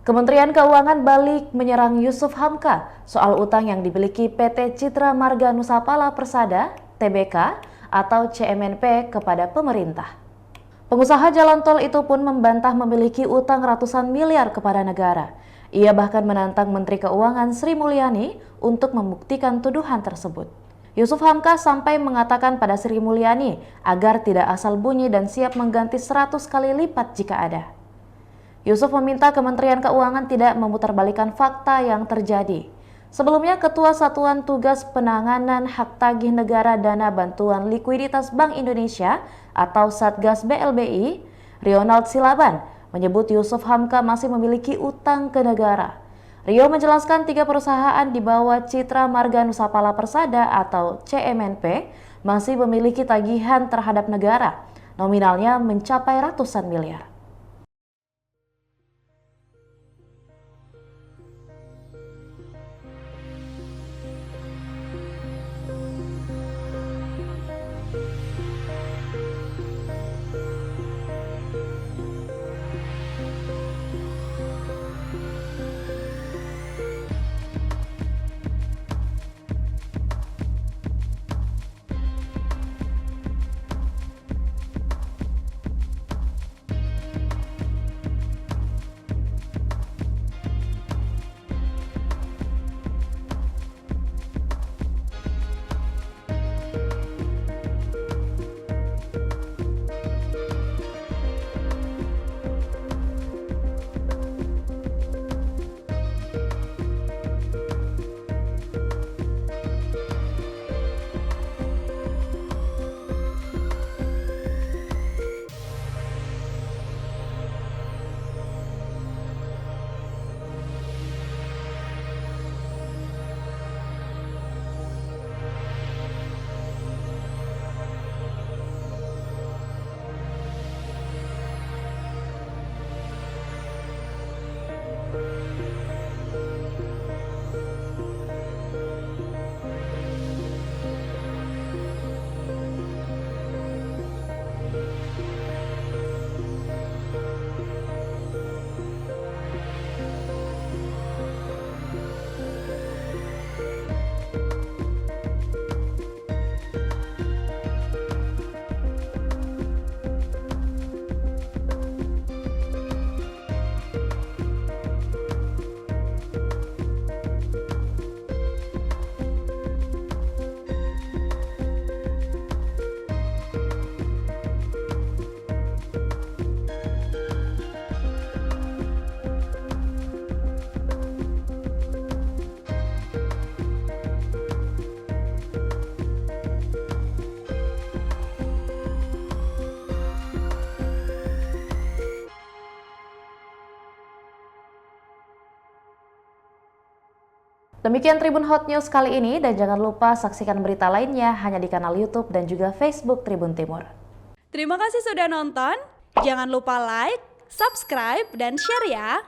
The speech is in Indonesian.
Kementerian Keuangan balik menyerang Yusuf Hamka soal utang yang dimiliki PT Citra Marga Nusapala Persada (TBK) atau CMNP kepada pemerintah. Pengusaha jalan tol itu pun membantah memiliki utang ratusan miliar kepada negara. Ia bahkan menantang Menteri Keuangan Sri Mulyani untuk membuktikan tuduhan tersebut. Yusuf Hamka sampai mengatakan pada Sri Mulyani agar tidak asal bunyi dan siap mengganti 100 kali lipat jika ada. Yusuf meminta Kementerian Keuangan tidak memutarbalikkan fakta yang terjadi. Sebelumnya, Ketua Satuan Tugas Penanganan Hak Tagih Negara Dana Bantuan Likuiditas Bank Indonesia atau Satgas BLBI, Ronald Silaban, menyebut Yusuf Hamka masih memiliki utang ke negara. Rio menjelaskan 3 perusahaan di bawah Citra Marga Nusapala Persada atau CMNP masih memiliki tagihan terhadap negara, nominalnya mencapai ratusan miliar. Demikian Tribun Hot News kali ini, dan jangan lupa saksikan berita lainnya hanya di kanal YouTube dan juga Facebook Tribun Timur. Terima kasih sudah nonton, jangan lupa like, subscribe, dan share ya!